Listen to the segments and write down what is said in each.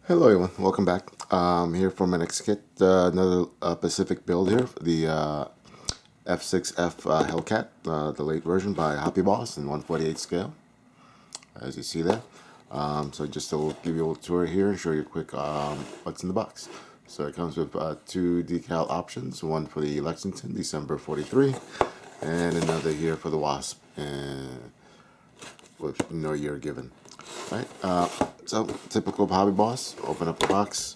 Hello everyone, welcome back. Here for my next kit, another Pacific build here, the F6F Hellcat, the late version by HobbyBoss in 1/48 scale, as you see there. So just to give you a little tour here and show you quick what's in the box. So it comes with two decal options, one for the Lexington, December 43, and another here for the Wasp, and with no year given. Right, so typical HobbyBoss. Open up the box.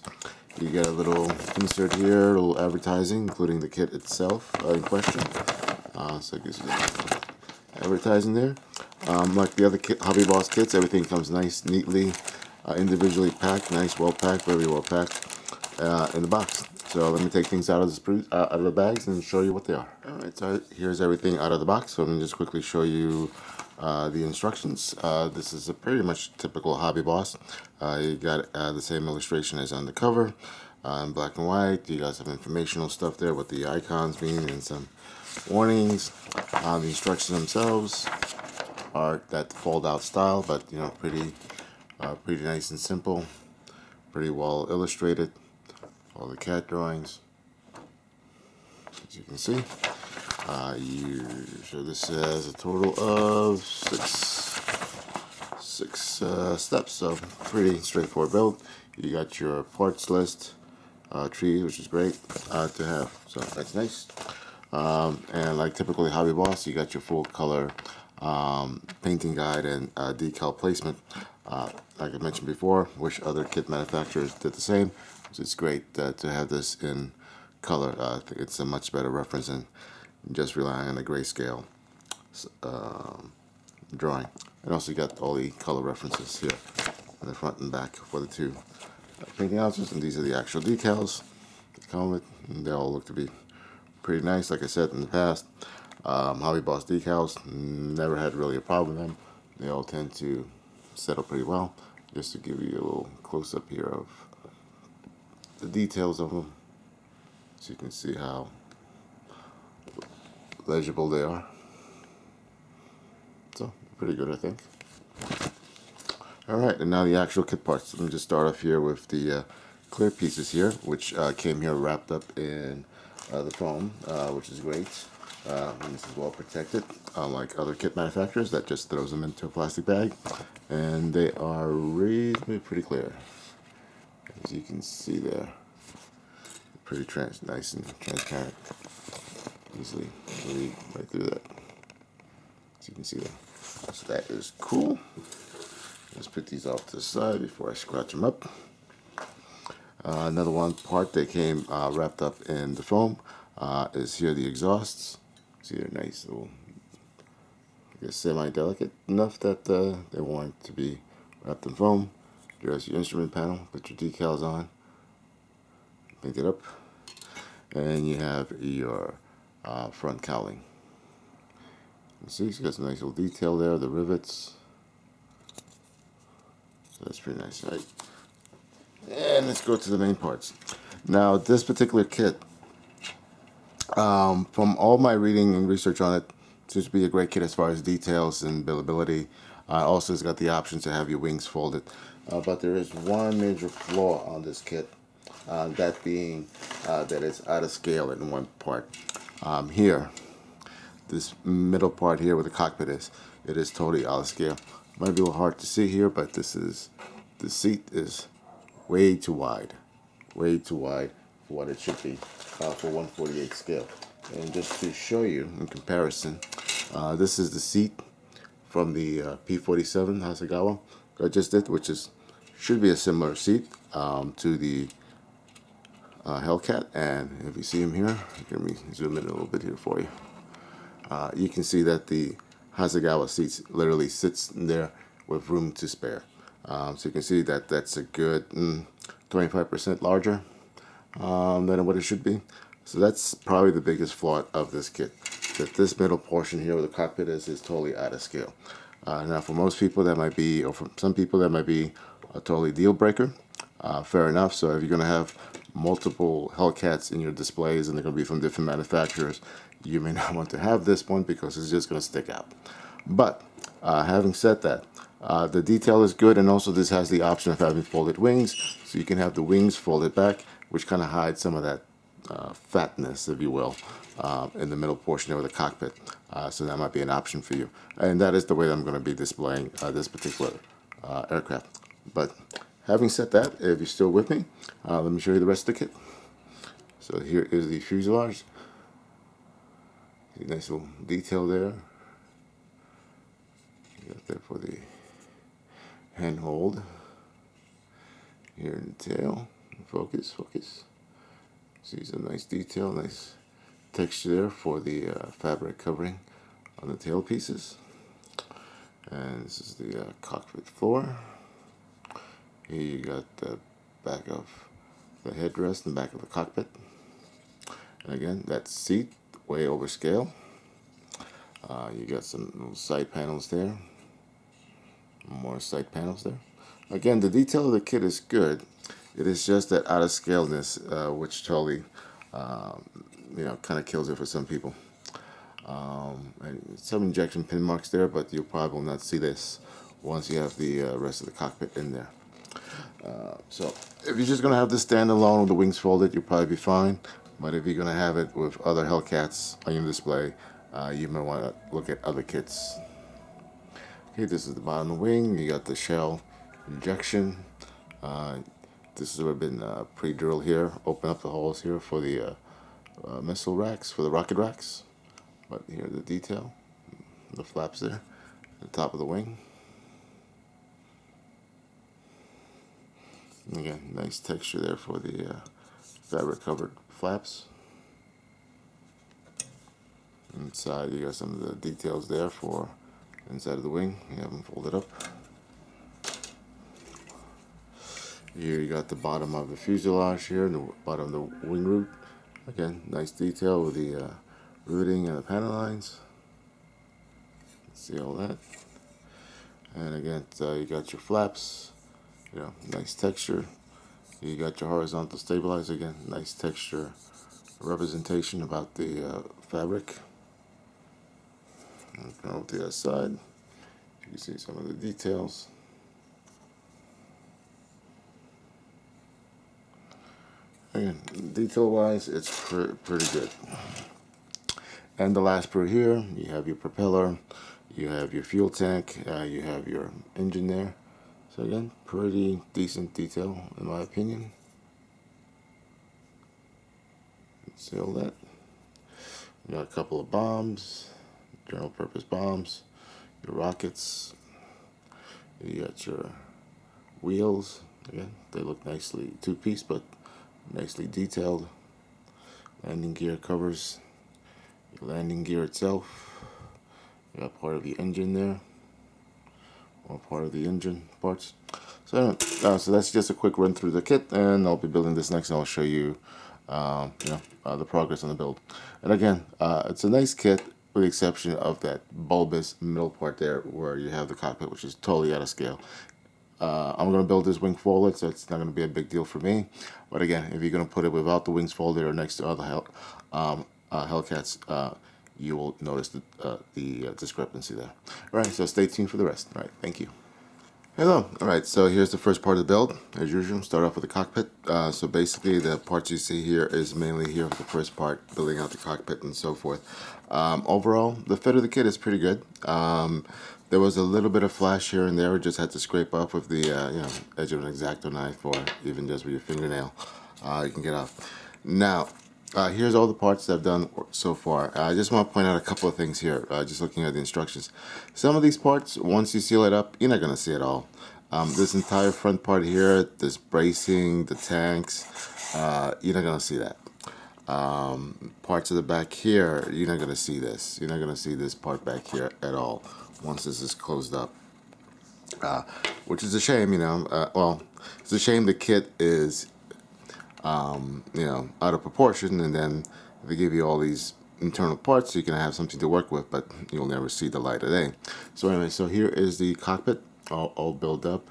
You get a little insert here, a little advertising, including the kit itself in question. So it gives you the advertising there. Like the other HobbyBoss kits, everything comes nice, neatly, individually packed, nice, well packed, very well packed in the box. So let me take things out of the bags and show you what they are. All right, so here's everything out of the box. So let me just quickly show you the instructions. This is a pretty much typical HobbyBoss. You got the same illustration as on the cover, in black and white. You got some informational stuff there with the icons mean and some warnings. The instructions themselves are that fold-out style, but you know, pretty nice and simple, pretty well illustrated. All the cat drawings, as you can see. So this has a total of six steps, so pretty straightforward build. You got your parts list, tree, which is great to have, so that's nice. And like typically HobbyBoss, you got your full color painting guide and decal placement. Like I mentioned before, wish other kit manufacturers did the same. So it's great to have this in color. I think it's a much better reference than just relying on the grayscale drawing. And also you got all the color references here on the front and back for the two painting houses. And these are the actual decals that come with, and they all look to be pretty nice. Like I said in the past, HobbyBoss decals, never had really a problem with them. They all tend to settle pretty well. Just to give you a little close-up here of the details of them, so you can see how legible they are. So pretty good, I think. All right, and now the actual kit parts. Let me just start off here with the clear pieces here, which came here wrapped up in the foam, which is great. And this is well protected, unlike other kit manufacturers that just throws them into a plastic bag, and they are reasonably pretty clear, as you can see there. Pretty nice and transparent. Easily read right through that, as you can see there. So that is cool. Let's put these off to the side before I scratch them up. Another one part that came wrapped up in the foam is here the exhausts. See, they're nice little, I guess semi-delicate enough that they want to be wrapped in foam. There's your instrument panel. Put your decals on. Paint it up. And you have your front cowling. You see, it's got some nice little detail there, the rivets. So that's pretty nice, right? And let's go to the main parts. Now, this particular kit, from all my reading and research on it, seems to be a great kit as far as details and buildability. Also, it's got the option to have your wings folded. But there is one major flaw on this kit, that being that it's out of scale in one part. Here, this middle part here where the cockpit is, it is totally out of scale. Might be a little hard to see here, but the seat is way too wide for what it should be for 1/48 scale. And just to show you in comparison, this is the seat from the P-47 Hasegawa I just did, which should be a similar seat to the Hellcat. And if you see him here, let me zoom in a little bit here for you. You can see that the Hasegawa seats literally sits in there with room to spare. So you can see that that's a good 25% larger than what it should be. So that's probably the biggest flaw of this kit, that this middle portion here where the cockpit is totally out of scale. Now for most people that might be, or for some people that might be a totally deal breaker. Fair enough. So if you're going to have multiple Hellcats in your displays and they're going to be from different manufacturers, you may not want to have this one because it's just going to stick out. But having said that, The detail is good, and also this has the option of having folded wings, so you can have the wings folded back, which kind of hides some of that fatness, if you will, in the middle portion of the cockpit. So that might be an option for you. And that is the way that I'm going to be displaying this particular aircraft. But having said that, if you're still with me, let me show you the rest of the kit. So here is the fuselage. Nice little detail there. You got that for the handhold. Here in the tail. Focus, focus. See some nice detail, nice texture there for the fabric covering on the tail pieces. And this is the cockpit floor. Here you got the back of the headrest and back of the cockpit. And again, that seat way over scale. You got some little side panels there. More side panels there. Again, the detail of the kit is good. It is just that out of scaleness, which totally, kind of kills it for some people. And some injection pin marks there, but you probably will not see this once you have the rest of the cockpit in there. So if you're just going to have this stand alone with the wings folded, you'll probably be fine. But if you're going to have it with other Hellcats on your display, you may want to look at other kits. Okay, this is the bottom of the wing. You got the shell injection. This has been pre-drilled here. Open up the holes here for the missile racks, for the rocket racks. But here's the detail, the flaps there, the top of the wing. Again, nice texture there for the fabric covered flaps. Inside you got some of the details there for inside of the wing. You have them folded up. Here you got the bottom of the fuselage here, and the bottom of the wing root. Again, nice detail with the routing and the panel lines. See all that. And again, you got your flaps. Nice texture. You got your horizontal stabilizer, again, nice texture representation about the fabric. And come over to the other side. You can see some of the details. Again, detail-wise, it's pretty good. And the last part here, you have your propeller, you have your fuel tank, you have your engine there. So again, pretty decent detail in my opinion. See all that? You got a couple of bombs, general purpose bombs, your rockets, you got your wheels. Again, they look nicely two-piece, but nicely detailed. Landing gear covers your landing gear itself. You got part of the engine there, or part of the engine parts. So that's just a quick run through the kit, and I'll be building this next, and I'll show you, the progress on the build. And again, it's a nice kit with the exception of that bulbous middle part there, where you have the cockpit, which is totally out of scale. I'm going to build this wing folded, so it's not going to be a big deal for me. But again, if you're going to put it without the wings folded or next to other Hellcats, you will notice the discrepancy there. All right, so stay tuned for the rest. All right, thank you. Hello. All right, so here's the first part of the build. As usual, start off with the cockpit. So basically, the parts you see here is mainly here for the first part, building out the cockpit and so forth. Overall, the fit of the kit is pretty good. There was a little bit of flash here and there. We just had to scrape off with the edge of an X-Acto knife, or even just with your fingernail. You can get off. Now, here's all the parts that I've done so far. I just want to point out a couple of things here, just looking at the instructions. Some of these parts, once you seal it up, you're not going to see it all. This entire front part here, this bracing, the tanks, you're not going to see that. Parts of the back here, you're not going to see this. You're not going to see this part back here at all once this is closed up. Which is a shame, well, it's a shame the kit is out of proportion, and then they give you all these internal parts so you can have something to work with, but you'll never see the light of day. So anyway, so here is the cockpit all built up.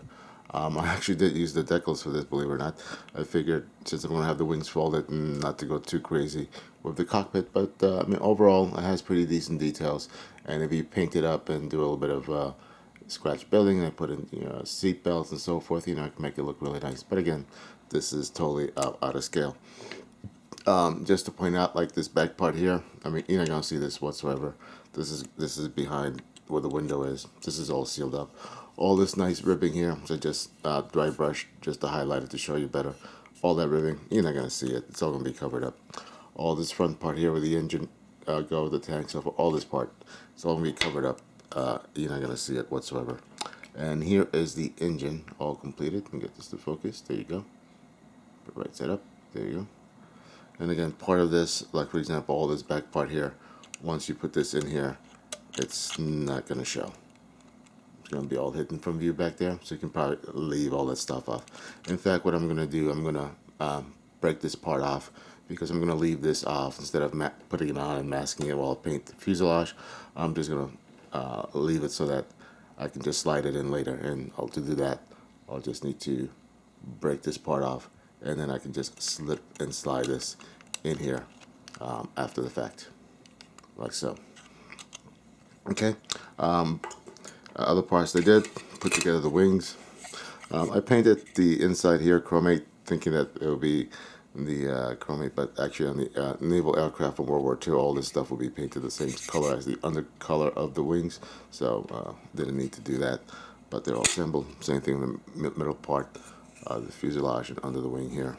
I actually did use the decals for this, believe it or not. I figured since I'm going to have the wings folded, and not to go too crazy with the cockpit, but overall it has pretty decent details, and if you paint it up and do a little bit of scratch building. I put in seat belts and so forth. I can make it look really nice. But again, this is totally out of scale. Just to point out, like this back part here, I mean, you're not gonna see this whatsoever. This is behind where the window is. This is all sealed up. All this nice ribbing here, so just dry brush just to highlight it to show you better. All that ribbing, you're not gonna see it. It's all gonna be covered up. All this front part here where the engine go, the tank, so all this part, it's all gonna be covered up. You're not gonna see it whatsoever. And here is the engine all completed. Let me get this to focus. There you go. Put right side up. There you go. And again, part of this, like for example, all this back part here, once you put this in here, it's not going to show. It's going to be all hidden from view back there, so you can probably leave all that stuff off. In fact, what I'm going to do, I'm going to break this part off, because I'm going to leave this off instead of putting it on and masking it while I paint the fuselage. I'm just going to leave it so that I can just slide it in later, and to do that, I'll just need to break this part off, and then I can just slip and slide this in here after the fact, like so. Okay. Other parts they did, put together the wings. I painted the inside here chromate, thinking that it would be the chromate, but actually on the naval aircraft from World War II, all this stuff will be painted the same color as the undercolor of the wings, so didn't need to do that, but they're all assembled. Same thing in the middle part, the fuselage and under the wing here.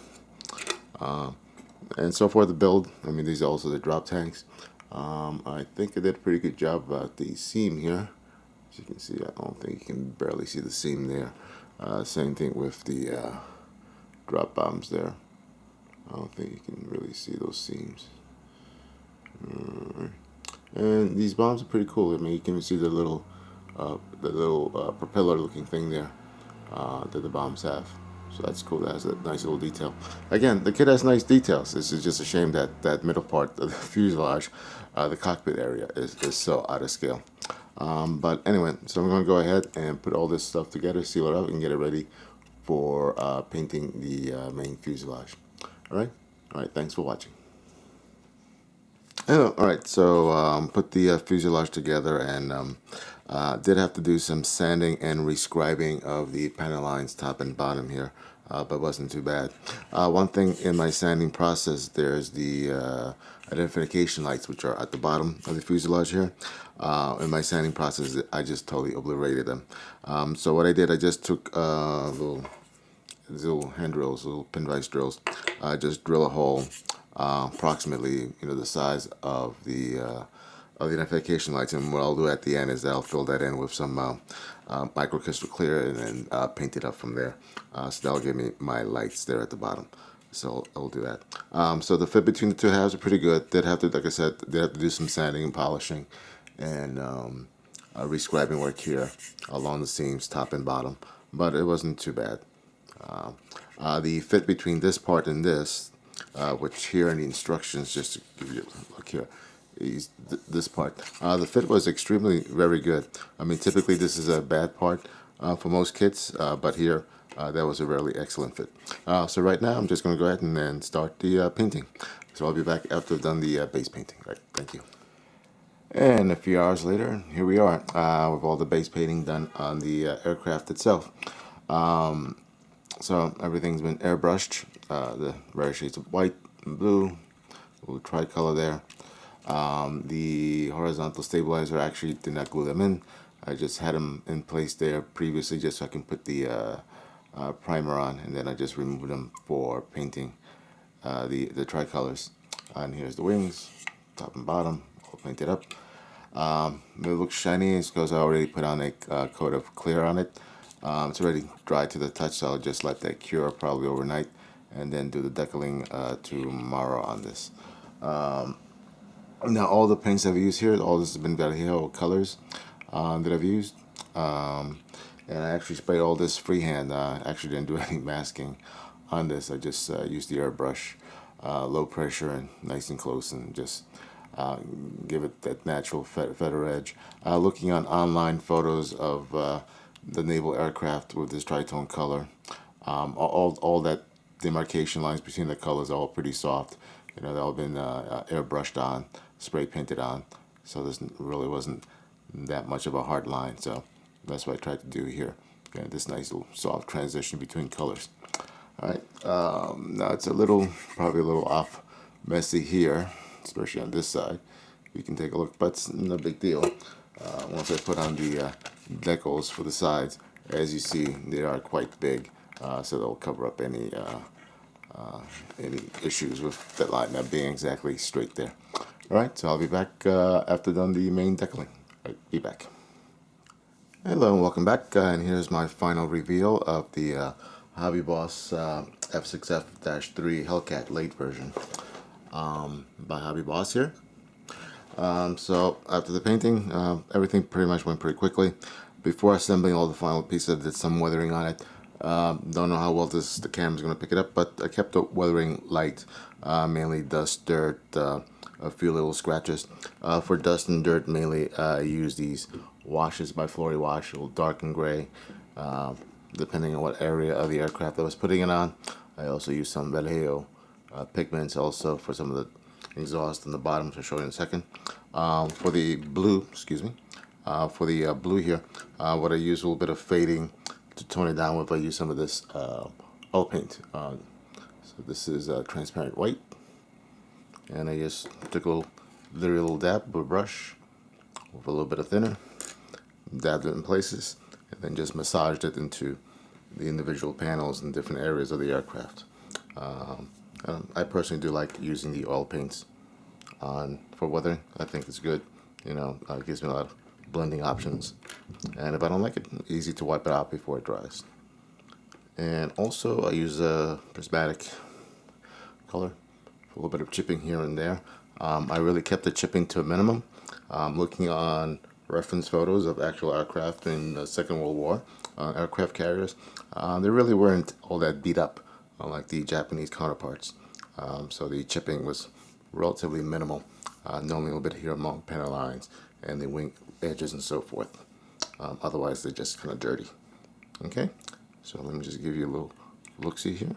And so for the build, I mean, these are also the drop tanks. I think I did a pretty good job about the seam here. As you can see, I don't think you can barely see the seam there. Same thing with the drop bombs there. I don't think you can really see those seams. And these bombs are pretty cool. I mean, you can see the little propeller-looking thing there that the bombs have. So that's cool. That has a nice little detail. Again, the kit has nice details. This is just a shame that that middle part of the fuselage, the cockpit area, is so out of scale. But anyway, so I'm going to go ahead and put all this stuff together, seal it up, and get it ready for painting the main fuselage. All right? All right, thanks for watching. All right, so put the fuselage together, and did have to do some sanding and rescribing of the panel lines top and bottom here, but wasn't too bad. One thing in my sanding process, there's the identification lights, which are at the bottom of the fuselage here. In my sanding process, I just totally obliterated them. So what I did, I just took little hand drills, little pin vise drills, just drill a hole approximately, the size of the identification lights, and what I'll do at the end is I'll fill that in with some micro crystal clear, and then paint it up from there. So that'll give me my lights there at the bottom. So I'll do that. So the fit between the two halves are pretty good. Did have to, like I said, did have to do some sanding and polishing, and rescribing work here along the seams, top and bottom, but it wasn't too bad. The fit between this part and this, which here in the instructions, just to give you a look here, is this part. The fit was extremely very good. I mean, typically this is a bad part for most kits, but here that was a really excellent fit. So right now I'm just going to go ahead and then start the painting. So I'll be back after I've done the base painting. Right, thank you. And a few hours later, here we are with all the base painting done on the aircraft itself. So everything's been airbrushed, the various shades of white and blue, a little tricolor there. The horizontal stabilizer, actually did not glue them in. I just had them in place there previously just so I can put the primer on, and then I just removed them for painting the tricolors. And here's the wings, top and bottom, all painted up. It looks shiny. It's because I already put on a coat of clear on it. It's already dry to the touch, so I'll just let that cure probably overnight, and then do the decaling tomorrow on this. Now all the paints I've used here, all this has been Vallejo colors that I've used, and I actually sprayed all this freehand. Actually didn't do any masking on this. I just used the airbrush, low pressure and nice and close, and just give it that natural feather edge. Looking on online photos of the naval aircraft with this tritone color, all that demarcation lines between the colors are all pretty soft. They've all been airbrushed on, spray painted on, so this really wasn't that much of a hard line. So That's what I tried to do here. Get this nice little soft transition between colors. Alright, now it's probably a little off messy here, especially on this side. You can take a look, but it's no big deal. Once I put on the decals for the sides, as you see, they are quite big, so they'll cover up any issues with that line not being exactly straight there. Alright, so I'll be back after done the main decaling. Alright, be back. Hello and welcome back, and here's my final reveal of the HobbyBoss F6F-3 Hellcat late version by HobbyBoss here. So after the painting, everything pretty much went pretty quickly. Before assembling all the final pieces, I did some weathering on it. Don't know how well the camera's going to pick it up, but I kept the weathering light, mainly dust, dirt, a few little scratches. For dust and dirt, mainly I use these washes by Flory Wash, a little dark and gray, depending on what area of the aircraft I was putting it on. I also use some Vallejo pigments also for some of the exhaust on the bottom, which I'll show you in a second. For the blue, blue here, what I use a little bit of fading to tone it down with. I use some of this oil paint. So this is transparent white, and I just took a little dab with a brush with a little bit of thinner, dabbed it in places, and then just massaged it into the individual panels in different areas of the aircraft. I personally do like using the oil paints for weathering. I think it's good. You know, it gives me a lot of blending options. And if I don't like it, easy to wipe it out before it dries. And also I use a prismatic color for a little bit of chipping here and there. I really kept the chipping to a minimum. Looking on reference photos of actual aircraft in the Second World War, aircraft carriers, they really weren't all that beat up, unlike the Japanese counterparts. So the chipping was relatively minimal, only a little bit here along panel lines and the wing edges and so forth. Otherwise, they're just kind of dirty. Okay, so let me just give you a little look-see here.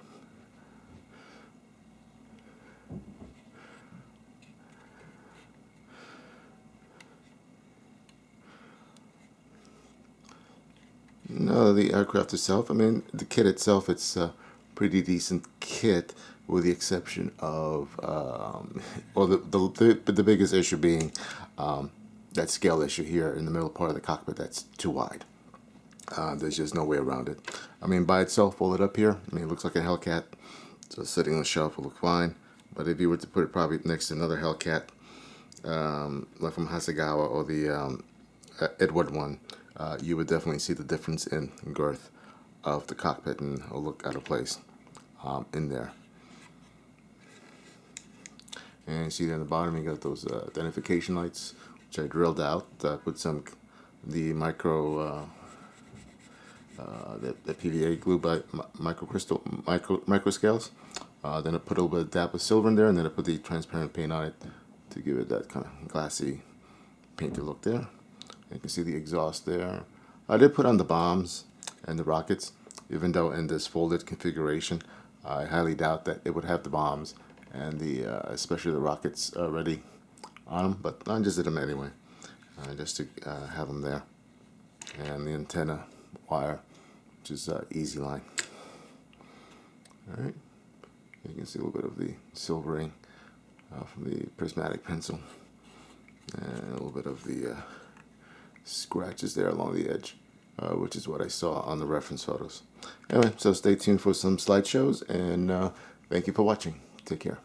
No, the aircraft itself, I mean, the kit itself, it's a pretty decent kit, with the exception of, well, the biggest issue being that scale issue here in the middle part of the cockpit that's too wide. There's just no way around it. I mean, by itself, folded up here, I mean, it looks like a Hellcat, so sitting on the shelf will look fine. But if you were to put it probably next to another Hellcat, like from Hasegawa or the Edward one, you would definitely see the difference in girth of the cockpit, and it'll look out of place in there. And you see there in the bottom, you got those identification lights, which I drilled out, put some the micro the PVA glue by micro scales. Then I put a little bit of dab of silver in there, and then I put the transparent paint on it to give it that kind of glassy painted look there. You can see the exhaust there. I did put on the bombs and the rockets, even though in this folded configuration, I highly doubt that it would have the bombs and the especially the rockets ready on them, but I just did them anyway, just to have them there. And the antenna wire, which is easy line. All right, you can see a little bit of the silvering from the prismatic pencil, and a little bit of the scratches there along the edge, which is what I saw on the reference photos. Anyway, so stay tuned for some slideshows, and thank you for watching. Take care.